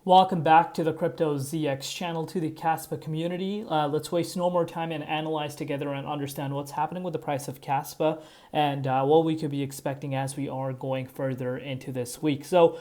Welcome back to the Crypto ZX channel, to the Caspa community. Let's waste no more time and analyze together and understand what's happening with the price of Caspa and what we could be expecting as we are going further into this week. So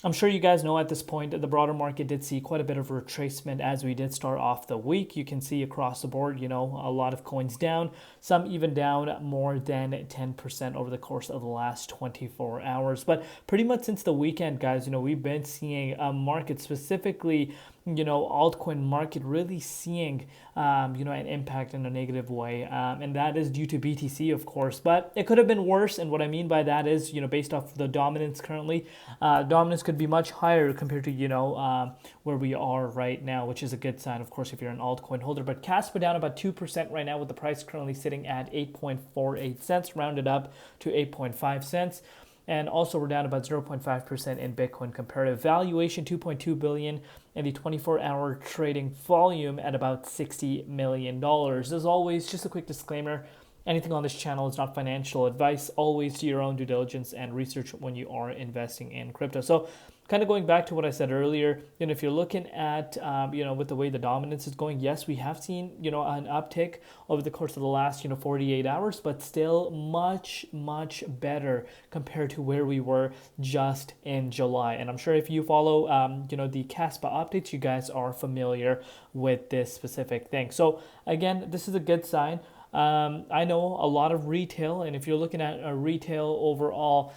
I'm sure you guys know at this point that the broader market did see quite a bit of retracement as we did start off the week. You can see across the board, a lot of coins down, some even down more than 10% over the course of the last 24 hours. But pretty much since the weekend, guys, we've been seeing a market, specifically altcoin market, really seeing an impact in a negative way, and that is due to BTC, of course, but it could have been worse. And what I mean by that is, based off the dominance currently, dominance could be much higher compared to where we are right now, which is a good sign, of course, if you're an altcoin holder. But Caspa down about 2% right now, with the price currently sitting at 8.48 cents, rounded up to 8.5 cents. And also we're down about 0.5% in Bitcoin comparative valuation, 2.2 billion, and the 24-hour trading volume at about $60 million. As always, just a quick disclaimer, anything on this channel is not financial advice. Always do your own due diligence and research when you are investing in crypto. So kind of going back to what I said earlier, if you're looking at, with the way the dominance is going, yes, we have seen, an uptick over the course of the last, 48 hours, but still much, much better compared to where we were just in July. And I'm sure if you follow, the Caspa updates, you guys are familiar with this specific thing. So again, this is a good sign. I know a lot of retail, and if you're looking at a retail overall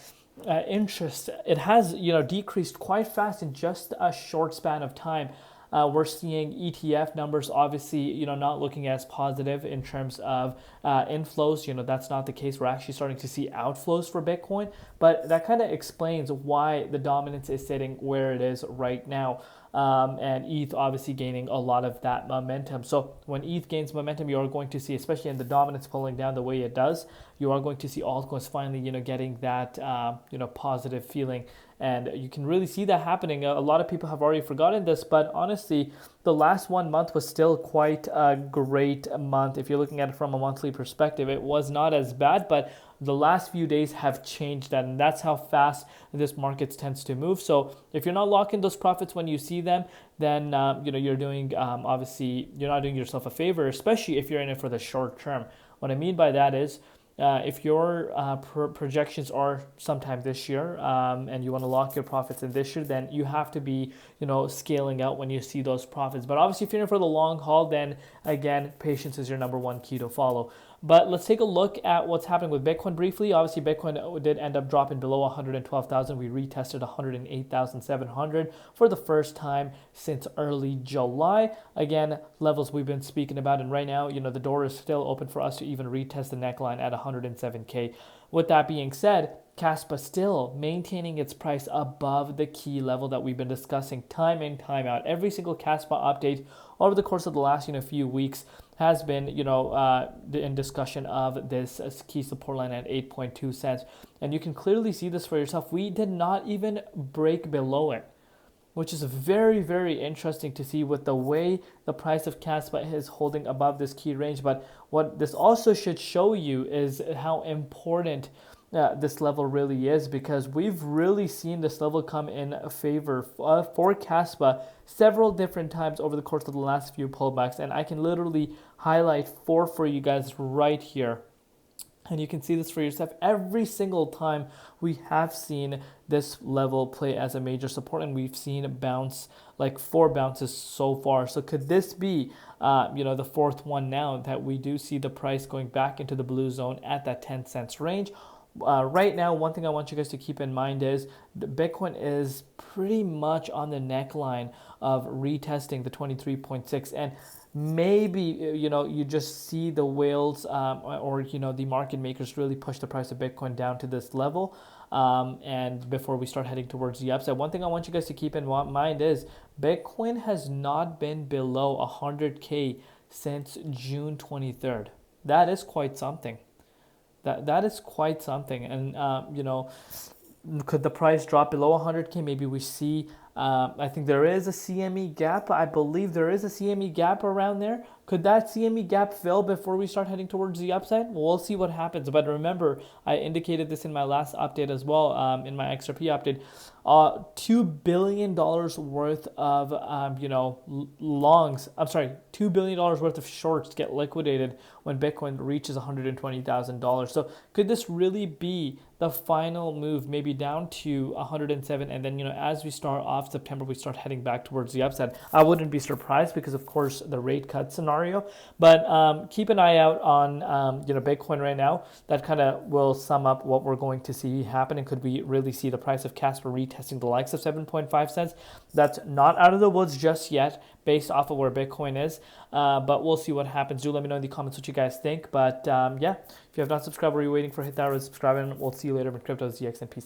interest, it has decreased quite fast in just a short span of time. We're seeing ETF numbers obviously not looking as positive in terms of inflows. That's not the case. We're actually starting to see outflows for Bitcoin, but that kind of explains why the dominance is sitting where it is right now. And ETH obviously gaining a lot of that momentum. So when ETH gains momentum, you are going to see, especially in the dominance pulling down the way it does, you are going to see altcoins finally, getting that, positive feeling. And you can really see that happening. A lot of people have already forgotten this, but honestly, the last 1 month was still quite a great month. If you're looking at it from a monthly perspective, it was not as bad, but the last few days have changed that, and that's how fast this market tends to move. So if you're not locking those profits when you see them, then you're doing obviously you're not doing yourself a favor, especially if you're in it for the short term. What I mean by that is, if your projections are sometime this year, and you want to lock your profits in this year, then you have to be, scaling out when you see those profits. But obviously, if you're in for the long haul, then again, patience is your number one key to follow. But let's take a look at what's happening with Bitcoin briefly. Obviously, Bitcoin did end up dropping below 112,000. We retested 108,700 for the first time since early July. Again, levels we've been speaking about. And right now, the door is still open for us to even retest the neckline at 107K. With that being said, Caspa still maintaining its price above the key level that we've been discussing time in, time out. Every single Caspa update over the course of the last few weeks has been in discussion of this key support line at 8.2 cents, and you can clearly see this for yourself. We did not even break below it, which is very, very interesting to see with the way the price of Caspa is holding above this key range. But what this also should show you is how important this level really is, because we've really seen this level come in favor for Caspa several different times over the course of the last few pullbacks, and I can literally highlight 4 for you guys right here. And you can see this for yourself. Every single time we have seen this level play as a major support, and we've seen a bounce, like 4 bounces so far. So could this be, the 4th one now that we do see the price going back into the blue zone at that 10 cents range? Right now, one thing I want you guys to keep in mind is Bitcoin is pretty much on the neckline of retesting the 23.6, and maybe you just see the whales or the market makers really push the price of Bitcoin down to this level, and before we start heading towards the upside. One thing I want you guys to keep in mind is Bitcoin has not been below 100K since June 23rd. That is quite something. That is quite something. And could the price drop below 100K? Maybe we see, I think there is a CME gap. I believe there is a CME gap around there. Could that CME gap fill before we start heading towards the upside? Well, we'll see what happens. But remember, I indicated this in my last update as well, in my XRP update. $2 billion worth of, longs. I'm sorry, $2 billion worth of shorts get liquidated when Bitcoin reaches $120,000. So could this really be the final move, maybe down to 107, and then as we start off September, we start heading back towards the upside? I wouldn't be surprised because of course the rate cut scenario, but keep an eye out on Bitcoin right now. That kind of will sum up what we're going to see happen, and could we really see the price of Caspa retesting the likes of 7.5 cents? That's not out of the woods just yet, based off of where Bitcoin is, but we'll see what happens. Do let me know in the comments what you guys think. But yeah, if you have not subscribed, what are you waiting for? Hit that red subscribe, and we'll see you later with Crypto ZX, and peace.